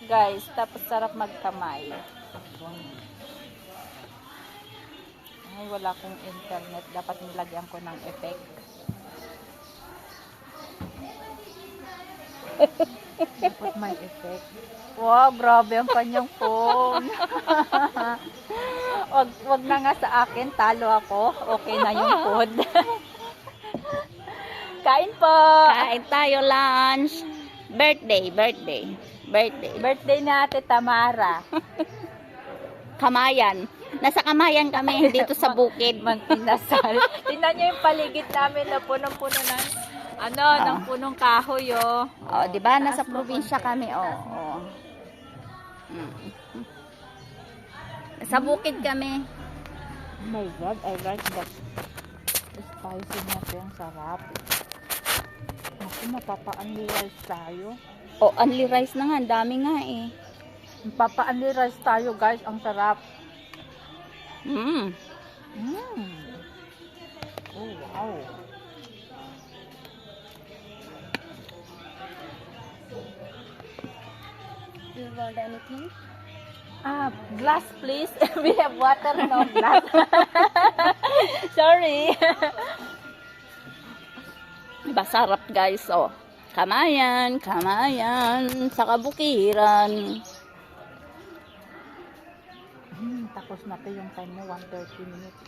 guys. Tapos sarap magkamay. Ay, wala akong internet. Dapat nilagyan ko ng effect. Dapat may effect. Wow, grabe ang kanyang phone. wag na nga sa akin. Talo ako. Okay na yung food. Kain po. Kain tayo lunch. Birthday. Birthday ni Ate Tamara. Kamayan. Nasa Kamayan kami dito sa bukid. Magpinasal. Tingnan niyo yung paligid namin na punong-puno ng ng punong kahoy, oh. Oh, 'di ba? Nasa probinsya kami, oh. Sa bukid kami. Oh my God, I like that spicy natin. Ang sarap. Ako, mapapa-unli rice tayo. Oh, only rice na nga. Ang dami nga eh. Mapapa-unli rice tayo, guys. Ang sarap. Oh, wow. Do you want anything? Glass please. We have water, no glass. Sorry. Diba sarap guys, oh. Kamayan sa kabukiran. Tapos na to yung time mo, 1:30 minutes.